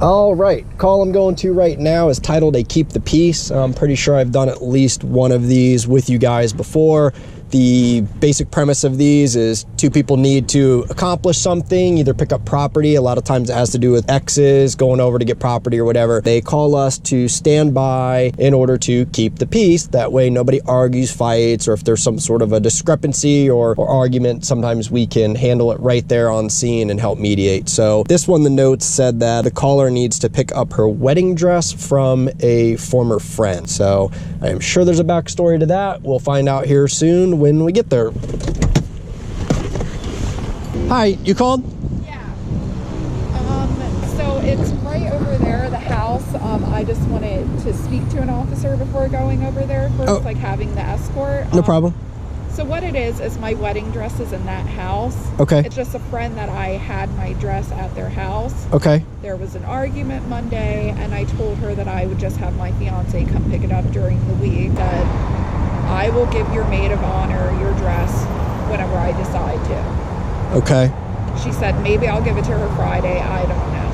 All right, call I'm going to right now is titled a Keep the Peace. I'm pretty sure I've done at least one of these with you guys before. The basic premise of these is two people need to accomplish something, either pick up property. A lot of times it has to do with exes going over to get property or whatever. They call us to stand by in order to keep the peace. That way nobody argues, fights, or if there's some sort of a discrepancy or argument, sometimes we can handle it right there on scene and help mediate. So this one, the notes said that the caller needs to pick up her wedding dress from a former friend. So I am sure there's a backstory to that. We'll find out here soon when we get there. Hi, you called? Yeah. So it's right over there, the house. I just wanted to speak to an officer before going over there first, like having the escort. No problem. So what it is my wedding dress is in that house. Okay. It's just a friend that I had my dress at their house. Okay. There was an argument Monday, and I told her that I would just have my fiance come pick it up during the week. That I will give your maid of honor your dress whenever I decide to. Okay. She said maybe I'll give it to her Friday. I don't know.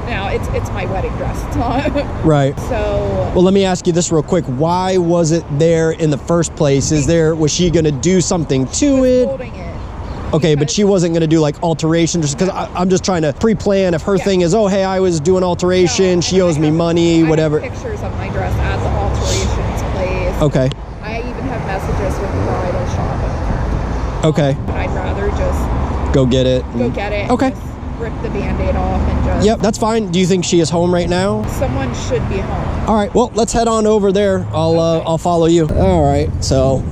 Now it's my wedding dress. It's not right. So well, let me ask you this real quick. Why was it there in the first place? Was she going to do something to it? Holding it. Okay, but she wasn't going to do like alterations, because I'm just trying to pre-plan if her thing is, oh, hey, I was doing alteration, no, she owes me money, whatever. I have pictures of my dress at the alterations place. Okay. I even have messages with the bridal shop. Okay. But I'd rather just go get it. Go get it. Okay. Just rip the Band-Aid off and just... Yep, that's fine. Do you think she is home right now? Someone should be home. All right, well, let's head on over there. I'll follow you. All right, so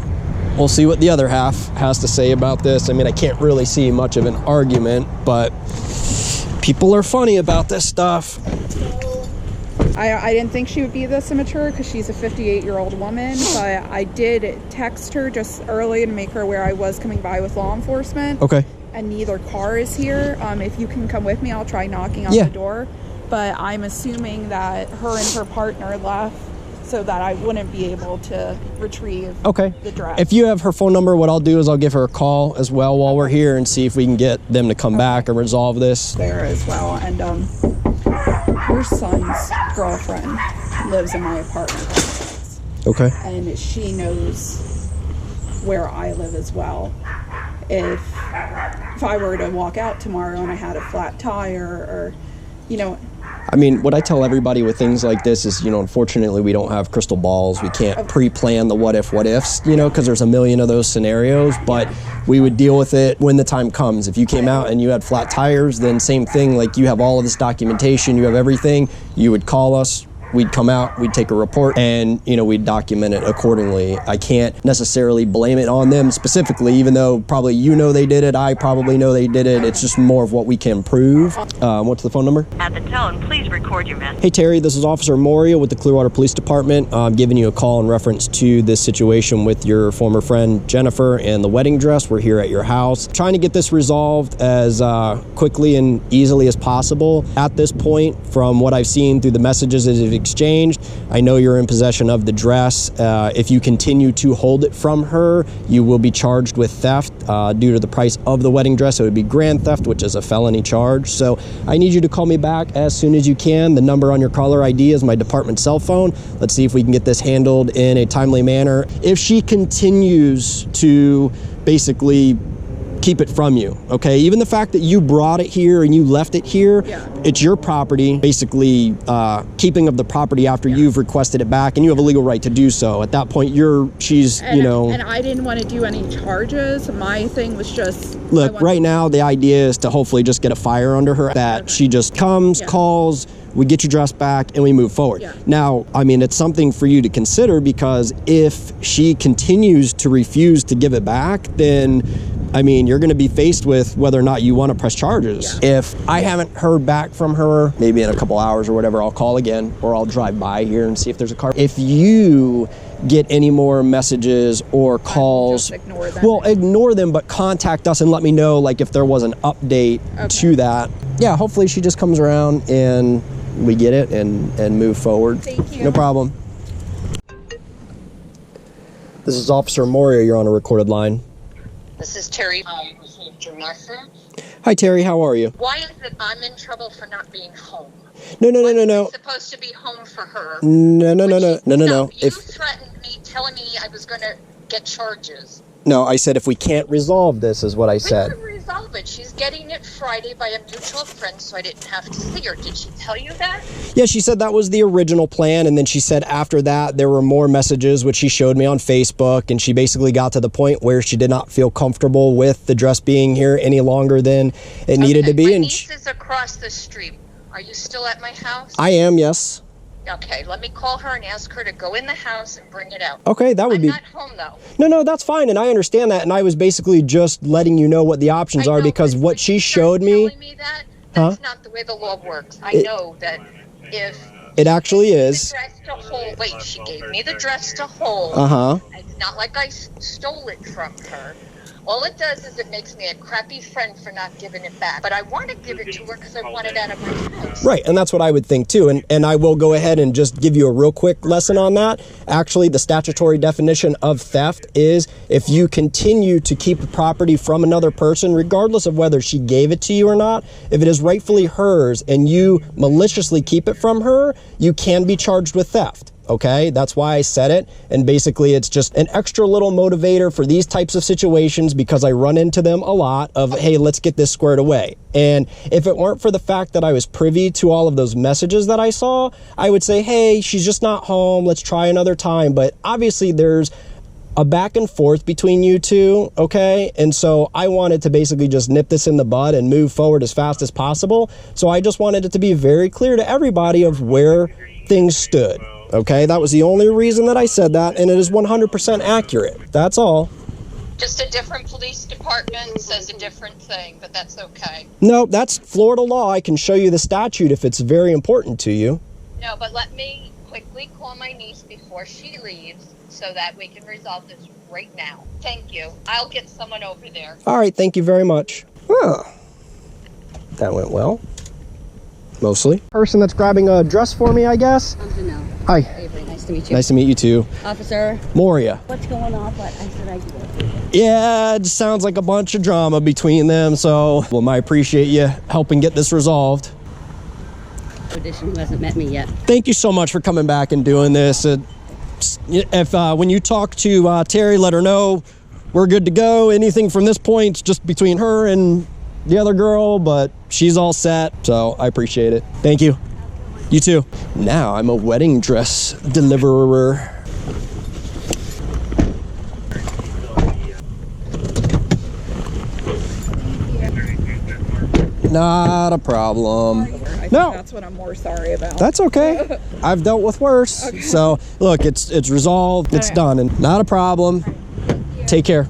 we'll see what the other half has to say about this. I mean, I can't really see much of an argument, but people are funny about this stuff. I didn't think she would be this immature because she's a 58-year-old woman, but I did text her just early to make her aware I was coming by with law enforcement. Okay. And neither car is here. If you can come with me, I'll try knocking on the door. But I'm assuming that her and her partner left so that I wouldn't be able to retrieve the dress. If you have her phone number, what I'll do is I'll give her a call as well while we're here and see if we can get them to come back and resolve this. There as well. And her son's girlfriend lives in my apartment. Okay. And she knows where I live as well. If I were to walk out tomorrow and I had a flat tire or, I mean, what I tell everybody with things like this is, unfortunately we don't have crystal balls. We can't pre-plan the what ifs, because there's a million of those scenarios, but we would deal with it when the time comes. If you came out and you had flat tires, then same thing, like you have all of this documentation, you have everything, you would call us. We'd come out, we'd take a report, and, we'd document it accordingly. I can't necessarily blame it on them specifically, even though probably they did it, I probably know they did it. It's just more of what we can prove. What's the phone number? At the tone, please record your message. Hey, Terry, this is Officer Moria with the Clearwater Police Department. I'm giving you a call in reference to this situation with your former friend, Jennifer, and the wedding dress. We're here at your house, trying to get this resolved as quickly and easily as possible. At this point, from what I've seen through the messages that have exchanged, I know you're in possession of the dress. If you continue to hold it from her, you will be charged with theft due to the price of the wedding dress. It would be grand theft, which is a felony charge. So I need you to call me back as soon as you can. The number on your caller ID is my department cell phone. Let's see if we can get this handled in a timely manner. If she continues to basically keep it from you, okay? Even the fact that you brought it here and you left it here, it's your property, basically keeping of the property after you've requested it back, and you have a legal right to do so. At that point, she's And I didn't want to do any charges. My thing was just... Look, right now, the idea is to hopefully just get a fire under her, that she just comes, calls, we get your dress back, and we move forward. Now, I mean, it's something for you to consider, because if she continues to refuse to give it back, then I mean, you're going to be faced with whether or not you want to press charges. If I haven't heard back from her, maybe in a couple hours or whatever, I'll call again, or I'll drive by here and see if there's a car. If you get any more messages or calls, ignore them. well, ignore them, but contact us and let me know, like, if there was an update to that. Yeah, hopefully she just comes around and we get it and move forward. Thank you. No problem. This is Officer Moria. You're on a recorded line. This is Terry. I received your message. Hi, Terry. How are you? Why is it I'm in trouble for not being home? No. I'm supposed to be home for her. No. You threatened me, telling me I was going to get charges. No, I said if we can't resolve this, is what I said. We can resolve it. She's getting it Friday by a mutual friend, so I didn't have to see her. Did she tell you that? Yeah, she said that was the original plan, and then she said after that there were more messages, which she showed me on Facebook, and she basically got to the point where she did not feel comfortable with the dress being here any longer than it needed to be. My and niece is across the street. Are you still at my house? I am, yes. Okay, let me call her and ask her to go in the house and bring it out. Okay, that would be... I'm not home, though. No, that's fine, and I understand that, and I was basically just letting you know what the options are, because what she showed me... Telling me that's not the way the law works. I know that if... It actually is. The dress to hold. Wait, she gave me the dress to hold. It's not like I stole it from her. All it does is it makes me a crappy friend for not giving it back. But I want to give it to her because I want it out of my house. Right, and that's what I would think too. And I will go ahead and just give you a real quick lesson on that. Actually, the statutory definition of theft is if you continue to keep property from another person, regardless of whether she gave it to you or not, if it is rightfully hers and you maliciously keep it from her, you can be charged with theft. Okay, that's why I said it. And basically it's just an extra little motivator for these types of situations, because I run into them a lot of, hey, let's get this squared away. And if it weren't for the fact that I was privy to all of those messages that I saw, I would say, hey, she's just not home, let's try another time. But obviously there's a back and forth between you two, okay? And so I wanted to basically just nip this in the bud and move forward as fast as possible. So I just wanted it to be very clear to everybody of where things stood. Okay, that was the only reason that I said that, and it is 100% accurate. That's all. Just a different police department says a different thing, but that's okay. No, that's Florida law. I can show you the statute if it's very important to you. No, but let me quickly call my niece before she leaves so that we can resolve this right now. Thank you. I'll get someone over there. All right, thank you very much. Oh, that went well. Mostly. Person that's grabbing a dress for me, I guess. I'm Janelle. Hi. Avery, nice to meet you. Nice to meet you too. Officer. Moria. What's going on? But I said I could. Yeah, it just sounds like a bunch of drama between them, so I appreciate you helping get this resolved. Audition who hasn't met me yet. Thank you so much for coming back and doing this. If when you talk to Terry, let her know we're good to go. Anything from this point, just between her and the other girl, but she's all set, so I appreciate it. Thank you. You too. Now I'm a wedding dress deliverer. Not a problem. No, that's what I'm more sorry about. That's okay. I've dealt with worse. Okay. So look, it's resolved. It's done, and not a problem. Take care.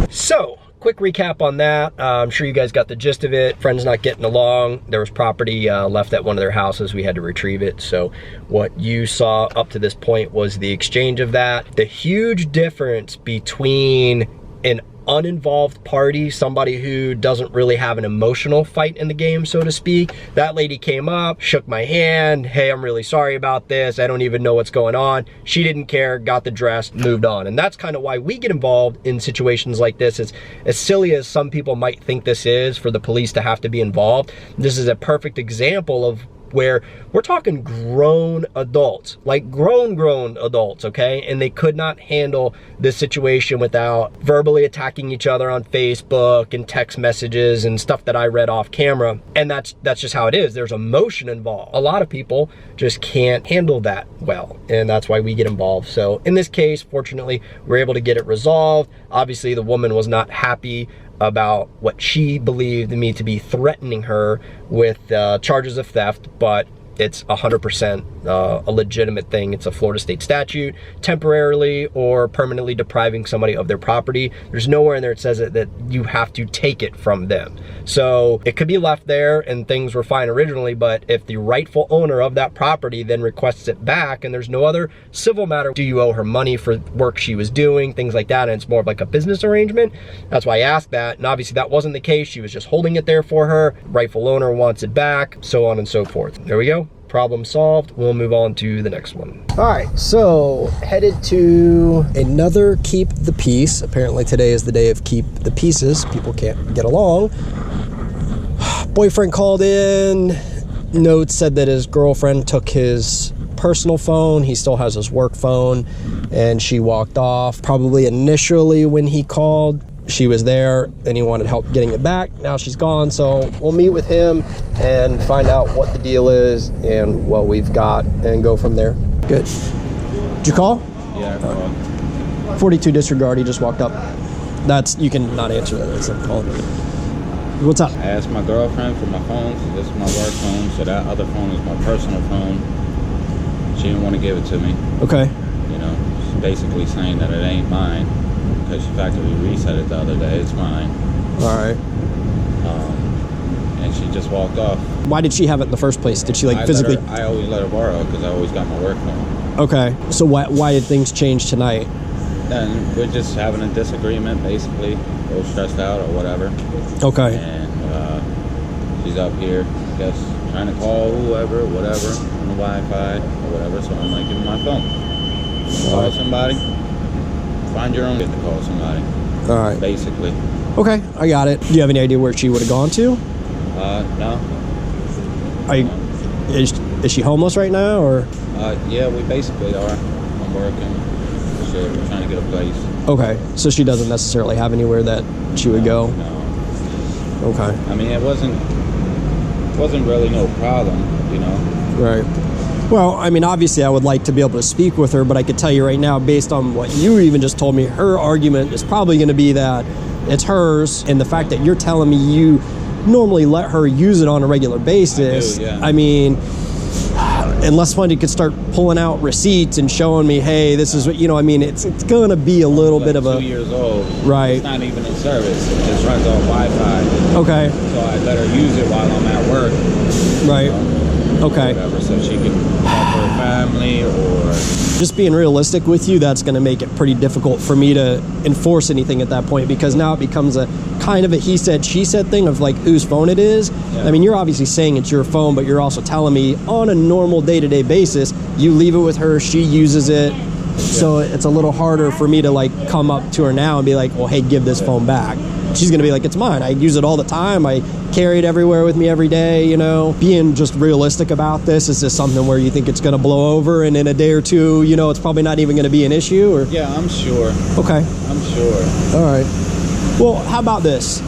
So, quick recap on that. I'm sure you guys got the gist of it. Friends not getting along. There was property left at one of their houses. We had to retrieve it. So what you saw up to this point was the exchange of that. The huge difference between an uninvolved party, somebody who doesn't really have an emotional fight in the game, so to speak. That lady came up, shook my hand, hey, I'm really sorry about this, I don't even know what's going on. She didn't care, got the dress, moved on. And that's kind of why we get involved in situations like this. It's as silly as some people might think this is for the police to have to be involved. This is a perfect example of where we're talking grown adults, like grown adults, okay? And they could not handle this situation without verbally attacking each other on Facebook and text messages and stuff that I read off camera. And that's just how it is. There's emotion involved. A lot of people just can't handle that well, and that's why we get involved. So in this case, fortunately, we're able to get it resolved. Obviously, the woman was not happy about what she believed me to be threatening her with charges of theft, but it's 100% a legitimate thing. It's a Florida state statute, temporarily or permanently depriving somebody of their property. There's nowhere in there it says that you have to take it from them. So it could be left there and things were fine originally, but if the rightful owner of that property then requests it back and there's no other civil matter, do you owe her money for work she was doing, things like that, and it's more of like a business arrangement. That's why I asked that, and obviously that wasn't the case. She was just holding it there for her. Rightful owner wants it back, so on and so forth. There we go. problem solved. We'll move on to the next one. All right, so headed to another keep the peace. Apparently today is the day of keep the pieces. People can't get along. Boyfriend called in. Notes said that his girlfriend took his personal phone. He still has his work phone, and she walked off. Probably initially when he called, she was there and he wanted help getting it back. Now she's gone, so we'll meet with him and find out what the deal is and what we've got and go from there. Good. Did you call? Yeah, I called. 42 disregard, he just walked up. That's, you can not answer that, that's a call. What's up? I asked my girlfriend for my phone, so this is my work phone, so that other phone is my personal phone. She didn't want to give it to me. Okay. You know, she's basically saying that it ain't mine, because she factory reset it the other day, it's mine. All right. And she just walked off. Why did she have it in the first place? Did she like physically? I always let her borrow, because I always got my work phone. Okay. So why did things change tonight? Then we're just having a disagreement, basically. Both stressed out or whatever. Okay. And she's up here, I guess, trying to call whoever, whatever, on the Wi-Fi or whatever. So I'm like, give me my phone. Call somebody. Find your own way to call somebody. All right. Basically. Okay, I got it. Do you have any idea where she would have gone to? No. Is she homeless right now, or? Yeah, we basically are. I'm working. So we're trying to get a place. Okay, so she doesn't necessarily have anywhere that she would go? No. Okay. I mean, it wasn't really no problem, you know? Right. Well, I mean, obviously I would like to be able to speak with her, but I could tell you right now, based on what you even just told me, her argument is probably going to be that it's hers, and the fact that you're telling me you normally let her use it on a regular basis. I do, yeah. I mean, unless somebody could start pulling out receipts and showing me, hey, this is what, you know, I mean, it's going to be a little bit of a... 2 years old. Right. It's not even in service. It just runs off Wi-Fi. Okay. So I let her use it while I'm at work. Right. Okay. Whatever, so she can help her family or... Just being realistic with you, that's going to make it pretty difficult for me to enforce anything at that point, because now it becomes a kind of a he said, she said thing of like whose phone it is. Yeah. I mean, you're obviously saying it's your phone, but you're also telling me on a normal day-to-day basis, you leave it with her, she uses it. Yeah. So it's a little harder for me to like come up to her now and be like, well, hey, give this phone back. She's going to be like, it's mine. I use it all the time. I carry it everywhere with me every day, you know. Being just realistic about this, is this something where you think it's going to blow over and in a day or two, you know, it's probably not even going to be an issue? Or? Yeah, I'm sure. Okay. I'm sure. All right. Well, how about this?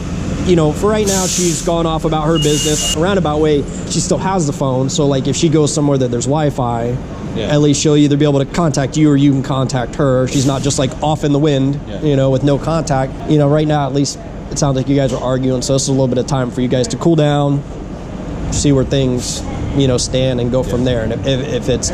You know, for right now, she's gone off about her business. A roundabout way, she still has the phone. So, like, if she goes somewhere that there's Wi-Fi, yeah, at least she'll either be able to contact you or you can contact her. She's not just, like, off in the wind, yeah, you know, with no contact. You know, right now, at least, it sounds like you guys are arguing. So this is a little bit of time for you guys to cool down, see where things, you know, stand and go from there. And if it's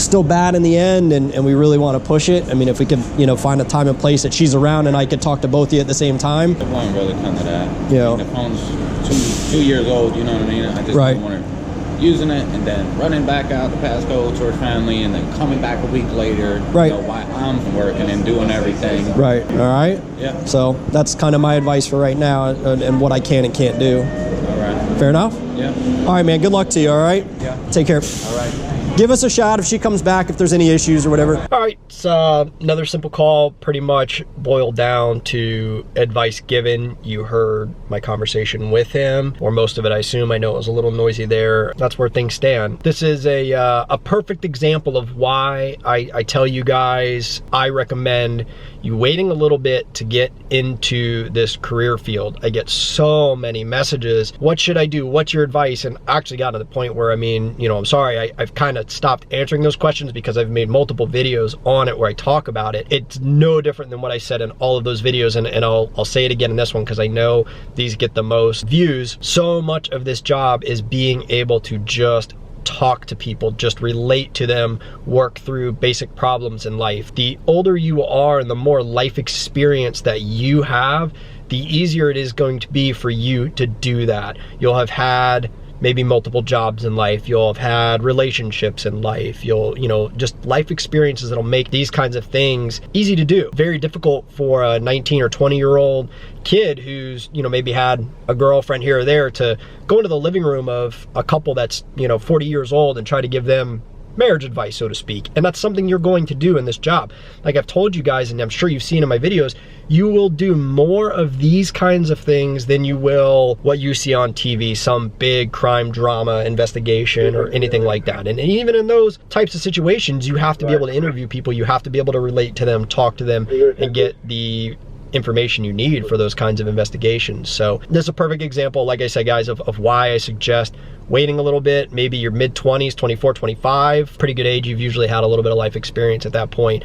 still bad in the end and we really want to push it, I mean, if we could, you know, find a time and place that she's around and I could talk to both of you at the same time. It won't really come to that. You know. I mean, the phone's two years old, you know what I mean? I just don't want her using it and then running back out the passcode to her family and then coming back a week later. Right. You know, while I'm working and doing everything. Right. All right. Yeah. So that's kind of my advice for right now and what I can and can't do. All right. Fair enough? Yeah. All right, man. Good luck to you, all right? Yeah. Take care. All right. Give us a shot if she comes back, if there's any issues or whatever. All right, so another simple call, pretty much boiled down to advice given. You heard my conversation with him, or most of it, I assume. I know it was a little noisy there. That's where things stand. This is a perfect example of why I tell you guys I recommend you waiting a little bit to get into this career field. I get so many messages. What should I do? What's your advice? And I actually got to the point where, I mean, you know, I'm sorry, I've kind of stopped answering those questions because I've made multiple videos on it where I talk about it. It's no different than what I said in all of those videos, and I'll say it again in this one because I know these get the most views. So much of this job is being able to just talk to people, just relate to them, work through basic problems in life. The older you are and the more life experience that you have, the easier it is going to be for you to do that. You'll have had maybe multiple jobs in life. You'll have had relationships in life. You'll, you know, just life experiences that'll make these kinds of things easy to do. Very difficult for a 19 or 20-year-old kid who's, you know, maybe had a girlfriend here or there to go into the living room of a couple that's, you know, 40 years old and try to give them marriage advice, so to speak. And that's something you're going to do in this job. Like I've told you guys, and I'm sure you've seen in my videos, you will do more of these kinds of things than you will what you see on TV, some big crime drama investigation or anything like that. And even in those types of situations, you have to be able to interview people, you have to be able to relate to them, talk to them, and get the information you need for those kinds of investigations. So this is a perfect example, like I said, guys, of why I suggest waiting a little bit. Maybe your mid-20s, 24, 25, pretty good age. You've usually had a little bit of life experience at that point.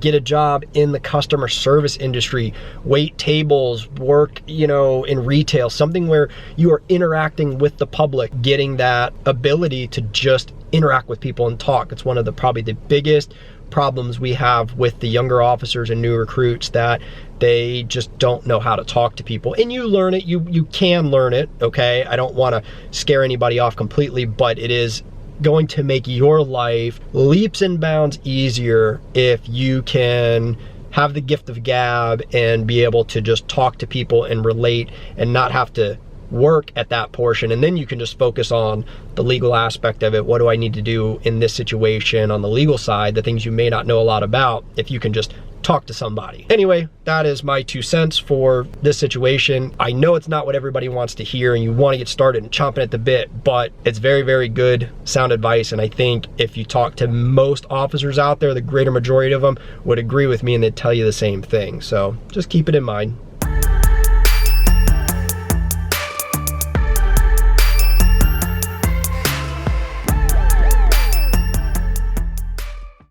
Get a job in the customer service industry, wait tables, work, you know, in retail, something where you are interacting with the public, getting that ability to just interact with people and talk. It's one of the probably the biggest problems we have with the younger officers and new recruits, that they just don't know how to talk to people. And you learn it, you can learn it, okay? I don't want to scare anybody off completely, but it is going to make your life leaps and bounds easier if you can have the gift of gab and be able to just talk to people and relate and not have to work at that portion. And then you can just focus on the legal aspect of it. What do I need to do in this situation on the legal side, the things you may not know a lot about, if you can just talk to somebody. Anyway, that is my 2 cents for this situation. I know it's not what everybody wants to hear and you want to get started and chomping at the bit, but it's very, very good sound advice. And I think if you talk to most officers out there, the greater majority of them would agree with me and they'd tell you the same thing. So just keep it in mind.